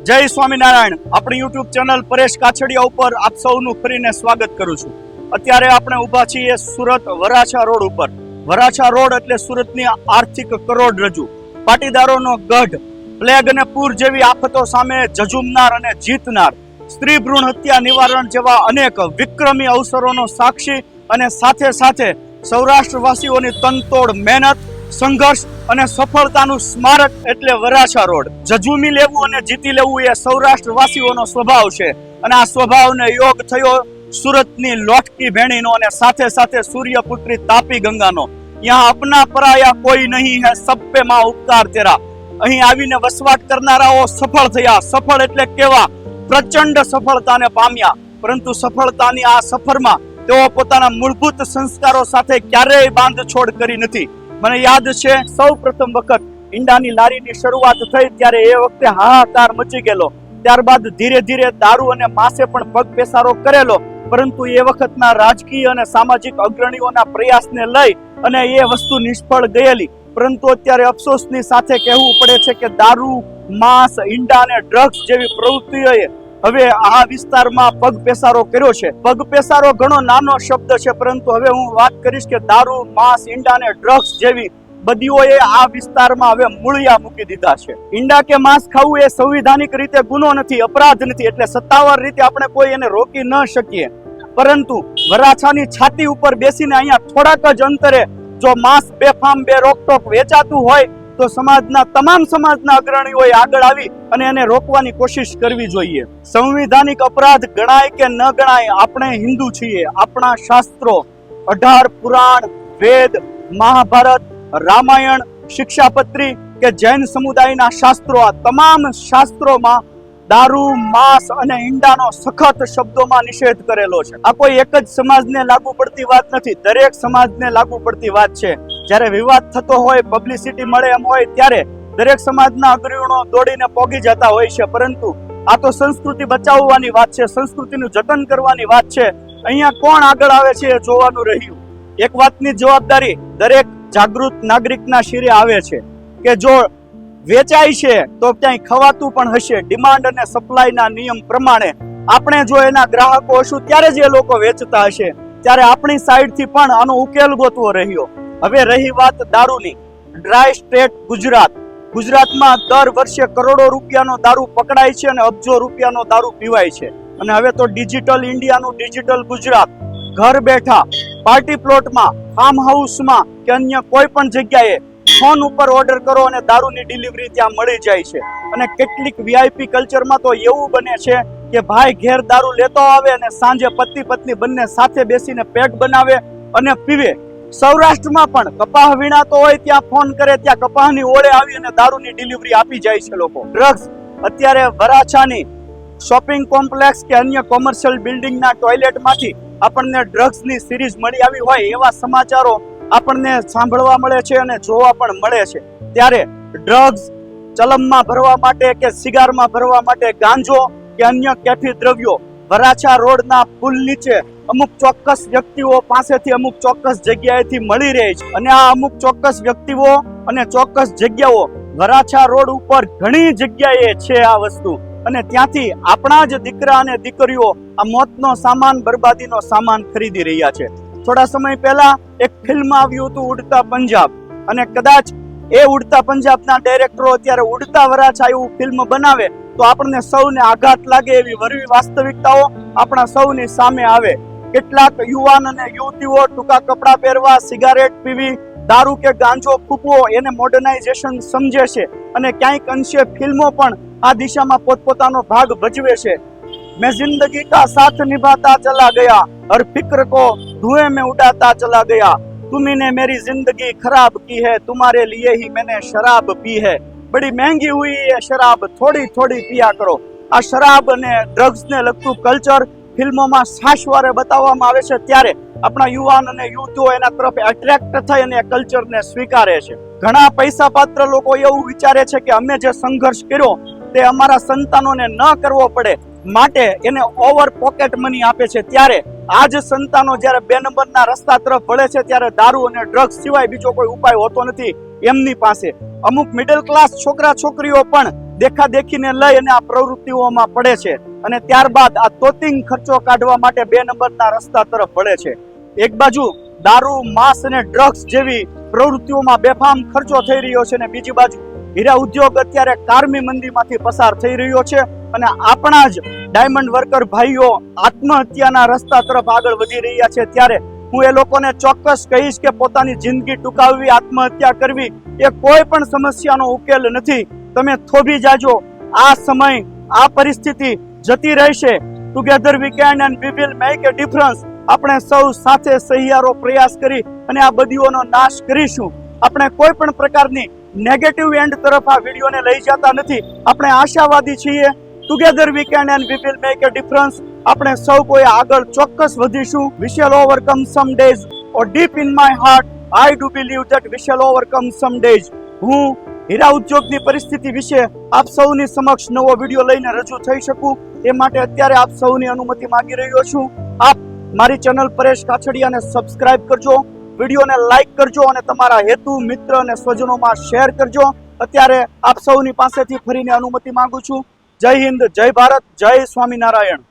જય સ્વામિનારાયણ। આપણી YouTube channel Paresh Kachhadiya ઉપર આપ સૌનું ફરીને સ્વાગત કરું છું। અત્યારે આપણે ઊભા છીએ સુરત વરાછા રોડ ઉપર। વરાછા રોડ એટલે સુરતની આર્થિક કરોડરજ્જુ, પાટીદારોનો ગઢ, પ્લેગ અને પૂર જેવી આફતો સામે ઝઝૂમનાર અને જીતનાર, સ્ત્રી ભ્રૂણ હત્યા નિવારણ જેવા અનેક વિક્રમી અવસરોનો સાક્ષી અને સાથે સાથે સૌરાષ્ટ્રવાસીઓની તનતોડ મહેનત, સંઘર્ષ અને સફળતાનું સ્મારક એટલે વરાછા રોડ। ઝઝૂમી લેવું અને જીતી લેવું એ સૌરાષ્ટ્રવાસીઓનો સ્વભાવ છે અને આ સ્વભાવને યોગ થયો સુરતની લોટકી ભેણીનો અને સાથે સાથે સૂર્યપુત્રી તાપી ગંગાનો। યહાં અપના પરાયા કોઈ નહીં હૈ, સબ પે માં ઉપકાર તેરા। અહીં આવીને વસવાટ કરનારાઓ સફળ થયા। સફળ એટલે કેવા? પ્રચંડ સફળતાને પામ્યા। પરંતુ સફળતાની આ સફરમાં તેઓ પોતાના મૂળભૂત સંસ્કારો સાથે ક્યારેય બાંધછોડ કરી નથી। મને યાદ છે સૌ પ્રથમ વખત ઈંડાની લારીની શરૂઆત થઈ ત્યારે એ વખતે હાહાકાર મચી ગયેલો। ત્યારબાદ ધીરે ધીરે દારૂ અને માંસે પણ પગ પેસારો કરેલો, પરંતુ એ વખતના રાજકીય અને સામાજિક અગ્રણીઓના પ્રયાસને લઈ અને એ વસ્તુ નિષ્ફળ ગયેલી। પરંતુ અત્યારે અફસોસની સાથે કહેવું પડે છે કે દારૂ, માંસ, ઈંડા અને ડ્રગ્સ જેવી પ્રવૃત્તિઓએ હવે આ વિસ્તારમાં પગ પેસારો કર્યો છે। પગ પેસારો ઘણો નાનો શબ્દ છે, પરંતુ હવે હું વાત કરીશ કે દારૂ, માંસ, ઈંડા અને ડ્રગ્સ જેવી બદીઓએ આ વિસ્તારમાં હવે મૂળિયા મૂકી દીધા છે। ઈંડા કે માંસ ખાવું એ સંવિધાનિક રીતે ગુનો નથી, અપરાધ નથી, એટલે સત્તાવાર રીતે આપણે કોઈ એને રોકી ન શકીએ। પરંતુ વરાછાની છાતી ઉપર બેસીને અહીંયા થોડાક જ અંતરે જો માંસ બેફામ બે રોકટોક વેચાતું હોય તો તમામ સમાજના અગ્રણીઓએ આગળ આવી અને એને રોકવાની કોશિશ કરવી જોઈએ। સંવિધાનિક અપરાધ ગણાય કે ન ગણાય, આપણે હિન્દુ છીએ। આપણા શાસ્ત્રો 18 પુરાણ, વેદ, મહાભારત, રામાયણ, શિક્ષાપત્રી કે જૈન સમુદાયના શાસ્ત્રો, આ તમામ શાસ્ત્રોમાં દારૂ, માંસ અને ઈંડાનો સખત શબ્દોમાં નિષેધ કરેલો છે। આ કોઈ એક જ સમાજને લાગુ પડતી વાત નથી, દરેક સમાજને લાગુ પડતી વાત છે। જ્યારે વિવાદ થતો હોય, પબ્લિસિટી મળે એમ હોય ત્યારે દરેક સમાજના અગ્રણીઓ દોડીને પોગી જતા હોય છે, પરંતુ આ તો સંસ્કૃતિ બચાવવાની વાત છે, સંસ્કૃતિનું જતન કરવાની વાત છે। અહીંયા કોણ આગળ આવે છે એ જોવાનું રહ્યું। એક વાતની જવાબદારી દરેક જાગૃત નાગરિકના શિરે આવે છે કે જો વેચાય છે તો ક્યાંય ખવાતું પણ હશે। ડિમાન્ડ અને સપ્લાયના નિયમ પ્રમાણે આપણે જો એના ગ્રાહકો હશું ત્યારે જ એ લોકો વેચતા હશે, ત્યારે આપણી સાઈડથી પણ આનો ઉકેલ ગોતવો રહ્યો। હવે રહી વાત દારૂની, ડ્રાય સ્ટેટ ગુજરાતમાં દર વર્ષે કરોડો રૂપિયાનો દારૂ પકડાય છે અને અબજો રૂપિયાનો દારૂ પીવાય છે। અને હવે તો ડિજિટલ ઇન્ડિયાનું ડિજિટલ ગુજરાત, ઘર બેઠા પાર્ટી પ્લોટમાં, ફાર્મ હાઉસમાં કે અન્ય કોઈ પણ જગ્યાએ ફોન ઉપર ઓર્ડર કરો અને દારૂની ડિલિવરી ત્યાં મળી જાય છે। અને કેટલીક વીઆઈપી કલ્ચરમાં તો એવું બને છે કે ભાઈ ઘેર દારૂ લેતો આવે અને સાંજે પતિ પત્ની બંને સાથે બેસીને પેક બનાવે અને પીવે। સૌરાષ્ટ્રમાં પણ કપાહ વીણાતો હોય ત્યાં ફોન કરે, ત્યાં કપાહની ઓળે આવી અને દારૂની ડિલિવરી આપી જાય છે લોકો। ડ્રગ્સ, અત્યારે વરાછાની શોપિંગ કોમ્પ્લેક્સ કે અન્ય કોમર્શિયલ બિલ્ડિંગના ટોયલેટમાંથી આપણને ડ્રગ્સની સિરીઝ મળી આવી હોય એવા સમાચારો આપણને સાંભળવા મળે છે અને જોવા પણ મળે છે। ત્યારે ડ્રગ્સ ચલમમાં ભરવા માટે કે સિગારમાં ભરવા માટે ગાંજો કે અન્ય કેફી દ્રવ્યો વરાછા રોડના પુલ નીચે અમુક ચોક્કસ વ્યક્તિઓ પાસેથી અમુક ચોક્કસ જગ્યાએથી મળી રહે છે। અને આ અમુક ચોક્કસ વ્યક્તિઓ અને ચોક્કસ જગ્યાઓ વરાછા રોડ ઉપર ઘણી જગ્યાએ છે આ વસ્તુ, અને ત્યાંથી આપણા જ દીકરા અને દીકરીઓ આ મોતનો સામાન, બરબાદીનો સામાન ખરીદી રહ્યા છે। થોડા સમય પહેલા એક ફિલ્મ આવ્યું હતું ઉડતા પંજાબ, અને કદાચ એ ઉડતા પંજાબના ડાયરેક્ટરો અત્યારે ઉડતા વરાછા એવું ફિલ્મ બનાવે તો આપણને સૌને આઘાત લાગે એવી વરવી વાસ્તવિકતાઓ આપણા સૌની સામે આવે। કેટલાક યુવાન અને યુવતીઓ ટૂંકા કપડાં પહેરવા, સિગારેટ પીવી, દારૂ કે ગાંજો ફૂંકવો એને મોડર્નાઇઝેશન સમજે છે, અને ક્યાંક અંશે ફિલ્મો પણ આ દિશામાં પોતપોતાનો ભાગ ભજવે છે। मैं जिंदगी का साथ निभाता चला गया, हर फिक्र को धुएं में उड़ाता चला गया, तुमने मेरी जिंदगी खराब की है, तुम्हारे लिए ही मैंने शराब पी है, बड़ी महंगी हुई है शराब, થોડી થોડી પિયા કરો। આ શરાબ અને ડ્રગ્સને લગતું કલ્ચર ફિલ્મોમાં સાશવારે બતાવવામાં આવે છે ત્યારે આપણા યુવાન અને યુવતીઓ એના તરફ એટ્રેક્ટ થઈ અને કલ્ચરને સ્વીકારે છે। ઘણા પૈસા પાત્ર લોકો એવું વિચારે છે કે અમે જે સંઘર્ષ કર્યો તે અમારા સંતાનોને ન કરવો પડે માટે એને ઓવર પોકેટ મની આપે છે। ત્યારે આ જ સંતાનો જ્યારે 2 નંબરના રસ્તા તરફ વળે છે ત્યારે દારૂ અને ડ્રગ્સ સિવાય બીજો કોઈ ઉપાય હોતો નથી એમની પાસે। અમુક મિડલ ક્લાસ છોકરા છોકરીઓ પણ દેખાદેખીને લઈ અને આ પ્રવૃત્તિઓમાં પડે છે અને ત્યારબાદ આ તોતિંગ ખર્ચો કાઢવા માટે 2 નંબરના રસ્તા તરફ વળે છે. એક બાજુ દારૂ, માંસ અને ડ્રગ્સ જેવી પ્રવૃત્તિઓમાં બેફામ ખર્ચો થઈ રહ્યો છે અને બીજી બાજુ હીરા ઉદ્યોગ અત્યારે કારમી મંદીમાંથી પસાર થઈ રહ્યો છે અને આપણા જ ડાયમંડ વર્કર ભાઈઓ આત્મહત્યાના રસ્તા તરફ આગળ વધી રહ્યા છે. ત્યારે હું એ લોકોને ચોક્કસ કહીશ કે પોતાની જિંદગી ટૂંકાવવી, આત્મહત્યા કરવી એ કોઈ પણ સમસ્યાનો ઉકેલ નથી. તમે થોભી જાજો. આ સમય, આ પરિસ્થિતિ જતી રહેશે. Together we can and we will make a difference. આપણે સૌ સાથે સહિયારો પ્રયાસ કરી અને આ બદીઓનો નાશ કરીશું. આપણે કોઈ પણ પ્રકારની નેગેટિવ એન્ડ તરફ આ વિડીયોને લઈ જતા નથી. આપણે આશાવાદી છીએ. Together we can and we will make a difference. આપણે સૌ કોઈ આગળ ચોક્કસ વધીશું. We shall overcome some days, or deep in my heart I do believe that we shall overcome some days. હું હીરા ઉદ્યોગની પરિસ્થિતિ વિશે આપ સૌની સમક્ષ નવો વિડીયો લઈને રજૂ થઈ શકું એ માટે અત્યારે આપ સૌની અનુમતિ માંગી રહ્યો છું. આપ મારી ચેનલ પરેશ કાછડિયાને સબસ્ક્રાઇબ કરજો, વિડીયોને લાઈક કરજો અને તમારા હેતુ, મિત્ર અને સ્વજનોમાં શેર કરજો. અત્યારે આપ સૌની પાસેથી ફરીને અનુમતિ માંગુ છું. જય હિન્દ, જય ભારત, જય સ્વામિનારાયણ.